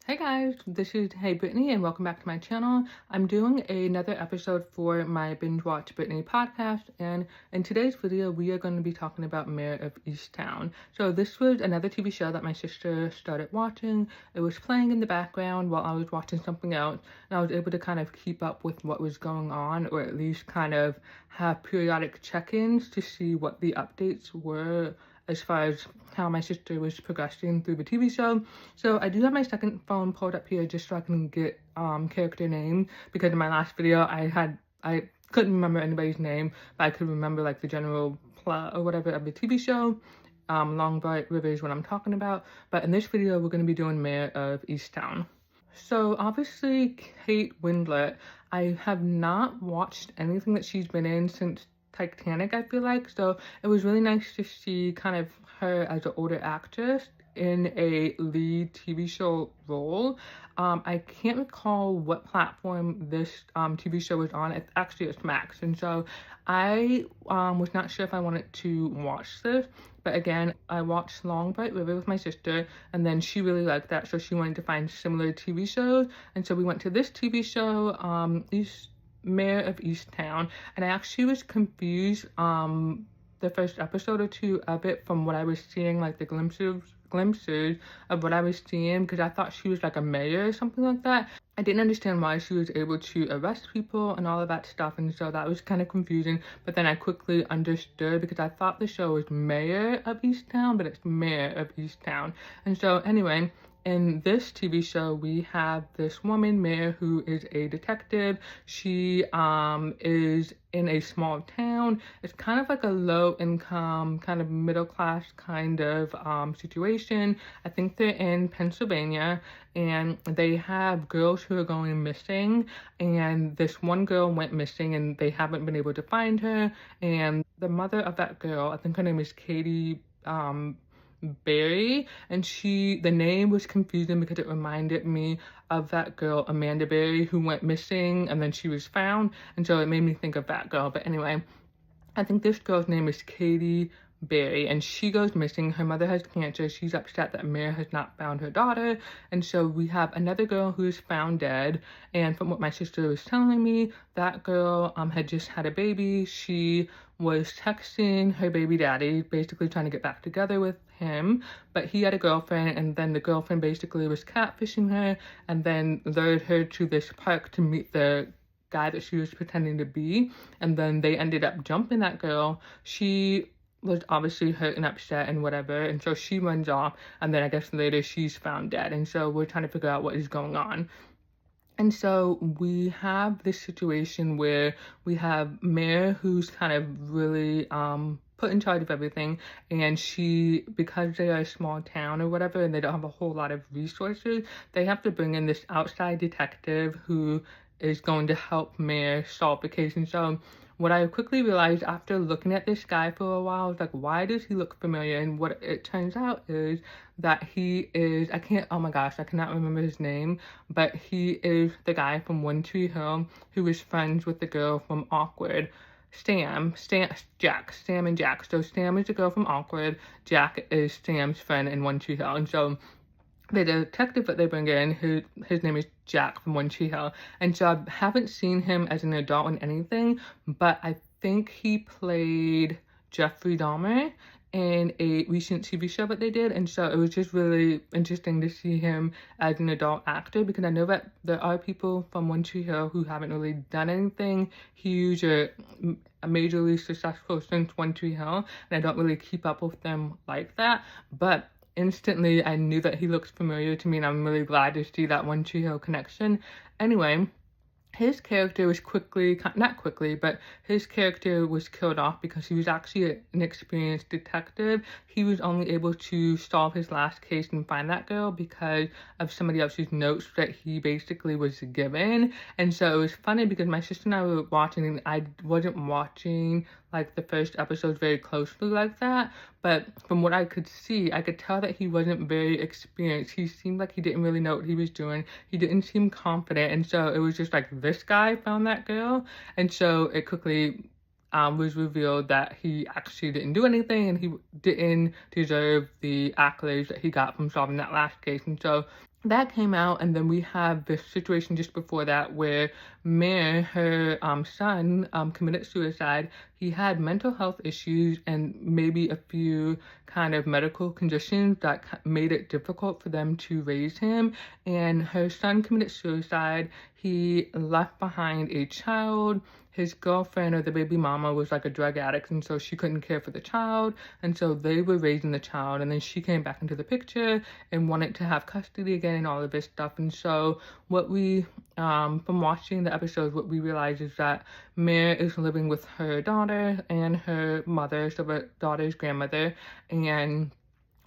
Hey guys, this is Hey Brittany and welcome back to my channel. I'm doing another episode for my Binge Watch Brittany podcast, and in today's video we are going to be talking about Mare of Easttown. So this was another TV show that my sister started watching. It was playing in the background while I was watching something else, and I was able to kind of keep up with what was going on, or at least kind of have periodic check-ins to see what the updates were as far as how my sister was progressing through the TV show. So I do have my second phone pulled up here just so I can get character names, because in my last video I couldn't remember anybody's name, but I could remember like the general plot or whatever of the TV show. Long Bright River is what I'm talking about, but in this video we're going to be doing Mare of Easttown. So obviously Kate Winslet, I have not watched anything that she's been in since Titanic, I feel like, so it was really nice to see kind of her as an older actress in a lead TV show role. I can't recall what platform this TV show was on. It's Max, and so I was not sure if I wanted to watch this, but again, I watched Long Bright River with my sister, and then she really liked that, so she wanted to find similar TV shows, and so we went to this TV show, Mare of Easttown, and I actually was confused the first episode or two of it from what I was seeing, like the glimpses of what I was seeing, because I thought she was like a mayor or something like that. I didn't understand why she was able to arrest people and all of that stuff, and so that was kind of confusing, but then I quickly understood because I thought the show was Mayor of Easttown, but it's Mare of Easttown. And so anyway, in this TV show, we have this woman, Mare, who is a detective. She is in a small town. It's kind of like a low income, kind of middle class kind of situation. I think they're in Pennsylvania, and they have girls who are going missing, and this one girl went missing and they haven't been able to find her, and the mother of that girl, I think her name is Katie Berry, and the name was confusing because it reminded me of that girl Amanda Berry who went missing and then she was found, and so it made me think of that girl. But anyway, I think this girl's name is Katie Berry, and she goes missing. Her mother has cancer. She's upset that Mare has not found her daughter, and so we have another girl who is found dead. And from what my sister was telling me, that girl had just had a baby. She was texting her baby daddy, basically trying to get back together with him, but he had a girlfriend, and then the girlfriend basically was catfishing her and then lured her to this park to meet the guy that she was pretending to be, and then they ended up jumping that girl. She was obviously hurt and upset and whatever, and so she runs off, and then I guess later she's found dead, and so we're trying to figure out what is going on. And so we have this situation where we have Mare, who's kind of really put in charge of everything, and because they are a small town or whatever and they don't have a whole lot of resources, they have to bring in this outside detective who is going to help Mare solve the case. And so what I quickly realized after looking at this guy for a while was like, why does he look familiar? And what it turns out is that he is, oh my gosh, I cannot remember his name, but he is the guy from One Tree Hill who is friends with the girl from Awkward. Sam and Jack. So Sam is the girl from Awkward, Jack is Sam's friend in One Tree Hill. And so the detective that they bring in, his name is Jack from One Tree Hill, and so I haven't seen him as an adult in anything, but I think he played Jeffrey Dahmer in a recent TV show that they did, and so it was just really interesting to see him as an adult actor, because I know that there are people from One Tree Hill who haven't really done anything huge or majorly successful since One Tree Hill, and I don't really keep up with them like that, but instantly I knew that he looks familiar to me, and I'm really glad to see that One Tree Hill connection. Anyway, his character was not quickly, but his character was killed off because he was actually an experienced detective. He was only able to solve his last case and find that girl because of somebody else's notes that he basically was given. And so it was funny because my sister and I were watching, and I wasn't watching like the first episode very closely like that, but from what I could see, I could tell that he wasn't very experienced. He seemed like he didn't really know what he was doing. He didn't seem confident, and so it was just like, this guy found that girl, and so it quickly was revealed that he actually didn't do anything, and he didn't deserve the accolades that he got from solving that last case. And so that came out, and then we have this situation just before that where Mare, her son, committed suicide. He had mental health issues and maybe a few kind of medical conditions that made it difficult for them to raise him. And her son committed suicide. He left behind a child. His girlfriend, or the baby mama, was like a drug addict, and so she couldn't care for the child, and so they were raising the child, and then she came back into the picture and wanted to have custody again and all of this stuff. And so what we from watching the episodes, what we realize is that Mare is living with her daughter and her mother, so the daughter's grandmother, and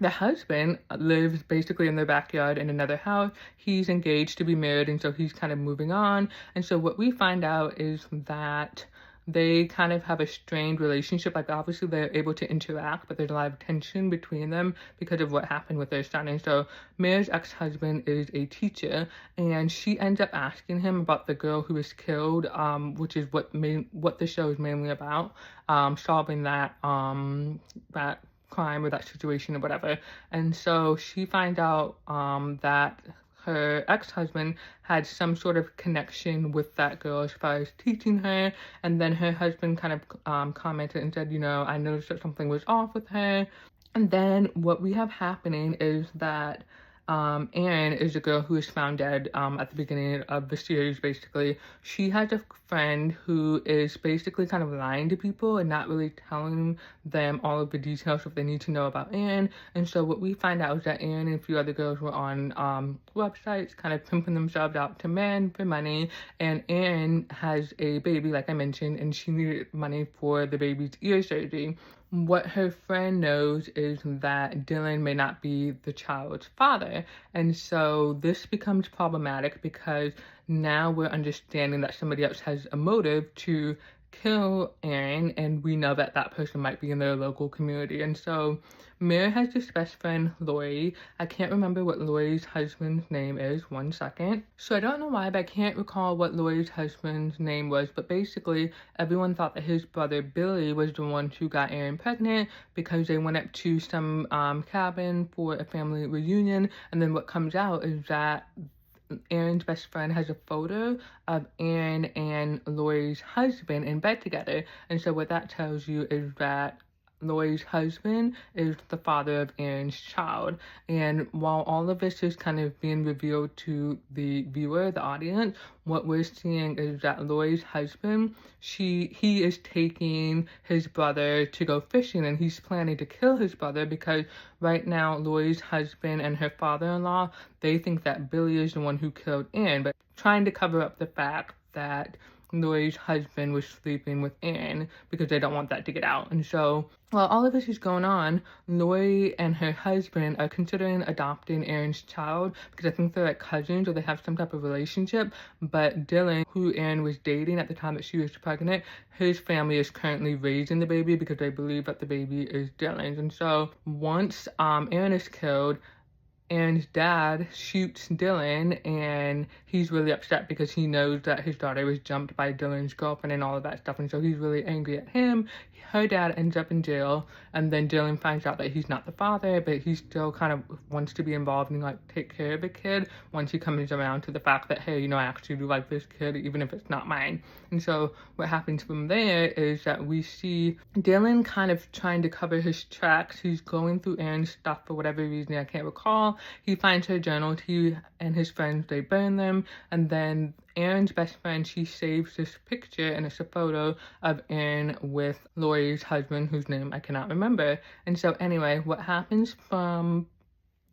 the husband lives basically in their backyard in another house. He's engaged to be married, and so he's kind of moving on. And so what we find out is that they kind of have a strained relationship. Like, obviously they're able to interact, but there's a lot of tension between them because of what happened with their son. And so Mare's ex-husband is a teacher, and she ends up asking him about the girl who was killed, which is what the show is mainly about, solving that crime or that situation or whatever. And so she finds out that her ex-husband had some sort of connection with that girl as far as teaching her. And then her husband kind of commented and said, I noticed that something was off with her. And then what we have happening is that Erin is a girl who is found dead at the beginning of the series, basically. She has a friend who is basically kind of lying to people and not really telling them all of the details of they need to know about Erin. And so what we find out is that Erin and a few other girls were on websites kind of pimping themselves out to men for money. And Erin has a baby, like I mentioned, and she needed money for the baby's ear surgery. What her friend knows is that Dylan may not be the child's father. And so this becomes problematic because now we're understanding that somebody else has a motive to kill Erin, and we know that that person might be in their local community. And so Mare has this best friend, Lori. I can't remember what Lori's husband's name is. One second. So I don't know why, but I can't recall what Lori's husband's name was. But basically, everyone thought that his brother Billy was the one who got Erin pregnant because they went up to some cabin for a family reunion. And then what comes out is that Erin's best friend has a photo of Erin and Lori's husband in bed together. And so what that tells you is that Lori's husband is the father of Erin's child. And while all of this is kind of being revealed to the viewer, the audience, what we're seeing is that Lori's husband, he is taking his brother to go fishing, and he's planning to kill his brother because right now Lori's husband and her father-in-law, they think that Billy is the one who killed Erin, but trying to cover up the fact that Lori's husband was sleeping with Erin because they don't want that to get out. And so while all of this is going on, Lori and her husband are considering adopting Erin's child because I think they're like cousins or they have some type of relationship. But Dylan, who Erin was dating at the time that she was pregnant, his family is currently raising the baby because they believe that the baby is Dylan's. And so once Erin is killed, Erin's dad shoots Dylan, and he's really upset because he knows that his daughter was jumped by Dylan's girlfriend and all of that stuff, and so he's really angry at him. Her dad ends up in jail, and then Dylan finds out that he's not the father, but he still kind of wants to be involved and like take care of the kid once he comes around to the fact that, hey, I actually do like this kid even if it's not mine. And so what happens from there is that we see Dylan kind of trying to cover his tracks. He's going through Erin's stuff for whatever reason I can't recall. He finds her journals. He and his friends, they burn them, and then Erin's best friend, she saves this picture, and it's a photo of Erin with Lori's husband, whose name I cannot remember. And so anyway, what happens from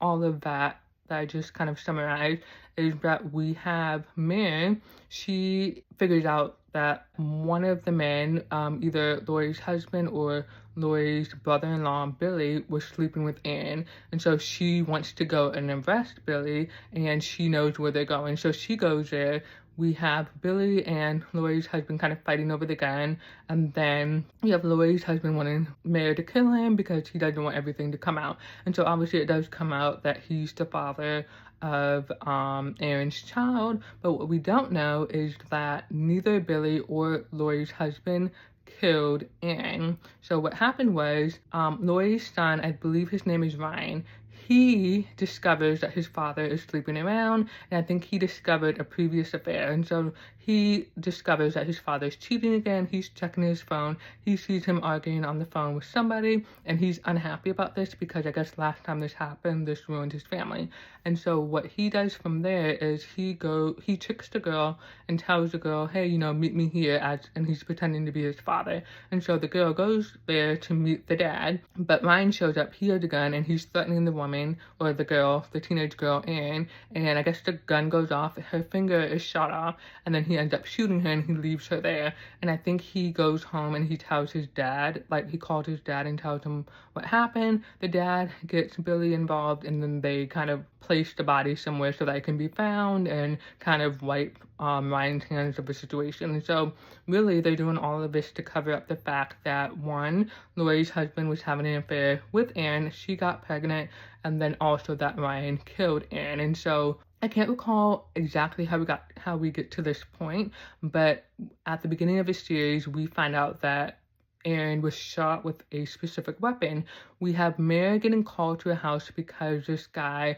all of that I just kind of summarized is that we have Mare. She figures out that one of the men, either Lori's husband or Lori's brother-in-law, Billy, was sleeping with Erin. And so she wants to go and arrest Billy, and she knows where they're going. So she goes there. We have Billy and Lori's husband kind of fighting over the gun. And then we have Lori's husband wanting Mare to kill him because he doesn't want everything to come out. And so obviously it does come out that he's the father of Erin's child. But what we don't know is that neither Billy or Lori's husband killed Erin. So what happened was Lori's son, I believe his name is Ryan, he discovers that his father is sleeping around, and I think he discovered a previous affair. And so he discovers that his father is cheating again. He's checking his phone. He sees him arguing on the phone with somebody, and he's unhappy about this because I guess last time this happened, this ruined his family. And so what he does from there is he tricks the girl and tells the girl, hey, you know, meet me here, and he's pretending to be his father. And so the girl goes there to meet the dad, but Ryan shows up, he has a gun, and he's threatening the woman, or the girl, the teenage girl, and I guess the gun goes off, her finger is shot off, and then he ends up shooting her, and he leaves her there. And I think he goes home and he tells his dad, like he called his dad and tells him what happened. The dad gets Billy involved, and then they kind of place the body somewhere so that it can be found and kind of wipe Ryan's hands of the situation. And so really they're doing all of this to cover up the fact that, one, Lori's husband was having an affair with Aaron, she got pregnant, and then also that Ryan killed Aaron. And so I can't recall exactly how we get to this point, but at the beginning of the series we find out that Aaron was shot with a specific weapon. We have Mare getting called to a house because this guy,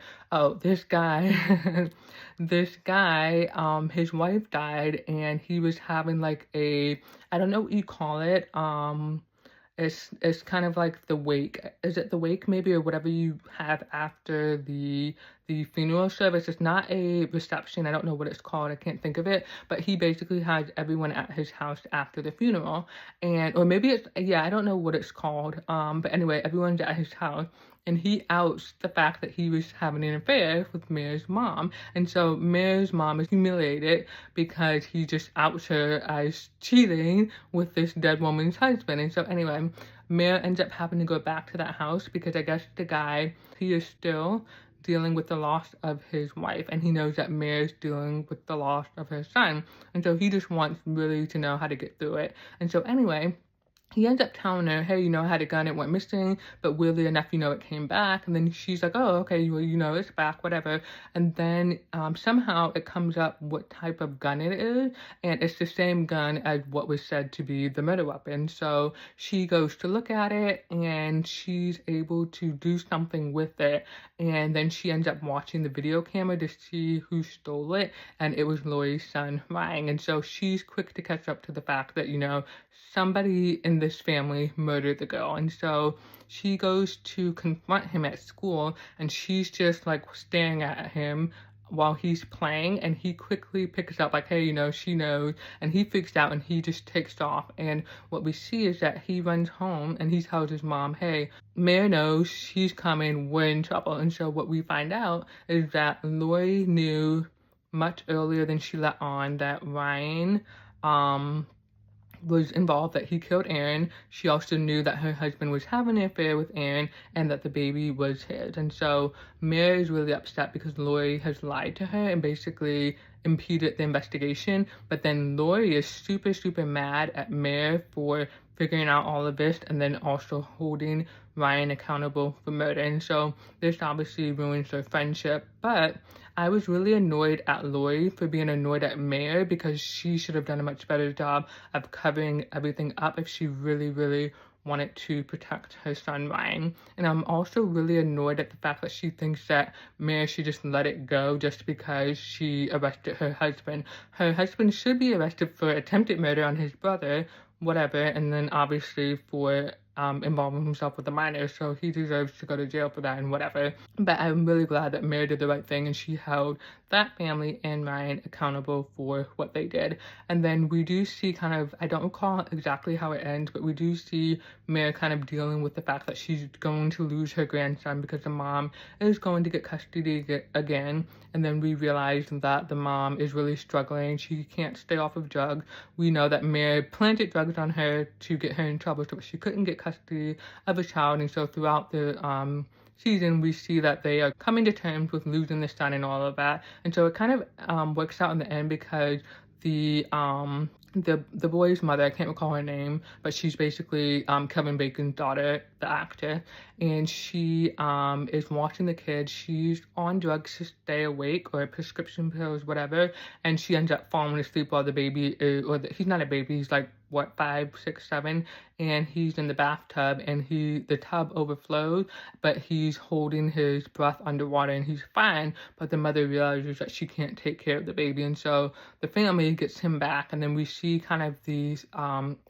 his wife died, and he was having like I don't know what you call it, it's kind of like the wake. Is it the wake maybe, or whatever you have after the funeral service? It's not a reception. I don't know what it's called. I can't think of it. But he basically has everyone at his house after the funeral, or maybe it's, yeah, I don't know what it's called. But anyway, everyone's at his house. And he outs the fact that he was having an affair with Mare's mom. And so Mare's mom is humiliated because he just outs her as cheating with this dead woman's husband. And so anyway, Mare ends up having to go back to that house because I guess the guy, he is still dealing with the loss of his wife, and he knows that Mare's dealing with the loss of her son. And so he just wants really to know how to get through it. And so anyway, he ends up telling her, hey, you know, I had a gun, it went missing, but weirdly enough, you know, it came back. And then she's like, oh, okay, well, you know, it's back, whatever. And then somehow it comes up what type of gun it is, and it's the same gun as what was said to be the murder weapon. So she goes to look at it, and she's able to do something with it. And then she ends up watching the video camera to see who stole it, and it was Lori's son, Ryan. And so she's quick to catch up to the fact that, you know, somebody in this family murdered the girl. And so she goes to confront him at school, and she's just like staring at him while he's playing, and he quickly picks up like, hey, you know, she knows, and he freaks out and he just takes off. And what we see is that he runs home and he tells his mom, hey, Mare knows, she's coming, we're in trouble. And so what we find out is that Lori knew much earlier than she let on that Ryan was involved, that he killed Aaron. She also knew that her husband was having an affair with Aaron and that the baby was his. And so Mare is really upset because Lori has lied to her and basically impeded the investigation. But then Lori is super, super mad at Mare for figuring out all of this and then also holding Ryan accountable for murder. And so this obviously ruins their friendship. But I was really annoyed at Lori for being annoyed at Mare because she should have done a much better job of covering everything up if she really, really wanted to protect her son Ryan. And I'm also really annoyed at the fact that she thinks that Mare should just let it go just because she arrested her husband. Her husband should be arrested for attempted murder on his brother, whatever, and then obviously for involving himself with a minor, so he deserves to go to jail for that and whatever. But I'm really glad that Mare did the right thing and she held that family and Ryan accountable for what they did. And then we do see kind of, I don't recall exactly how it ends, but we do see Mare kind of dealing with the fact that she's going to lose her grandson because the mom is going to get custody again. And then we realize that the mom is really struggling. She can't stay off of drugs. We know that Mare planted drugs on her to get her in trouble so she couldn't get custody of a child. And so throughout the season, we see that they are coming to terms with losing the son and all of that. And so it kind of works out in the end because the boy's mother, I can't recall her name, but she's basically Kevin Bacon's daughter, the actor, and she is watching the kid. She's on drugs to stay awake, or prescription pills, whatever, and she ends up falling asleep while the baby is, he's not a baby, he's like what, 5, 6, 7, and he's in the bathtub, and the tub overflows, but he's holding his breath underwater and he's fine, but the mother realizes that she can't take care of the baby, and so the family gets him back. And then we see kind of these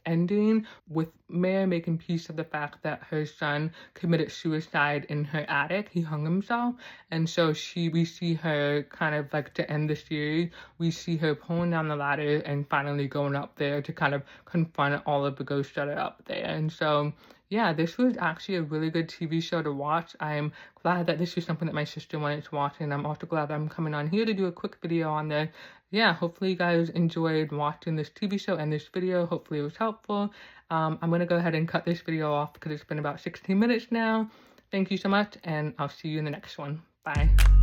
ending with Mare making peace of the fact that her son committed suicide in her attic. He hung himself, and so we see her kind of like, to end the series, we see her pulling down the ladder and finally going up there to kind of confront all of the ghosts that are up there. And so yeah, this was actually a really good TV show to watch. I'm glad that this is something that my sister wanted to watch, and I'm also glad that I'm coming on here to do a quick video on this. Yeah, hopefully you guys enjoyed watching this TV show and this video. Hopefully it was helpful. I'm going to go ahead and cut this video off because it's been about 16 minutes now. Thank you so much, and I'll see you in the next one. Bye.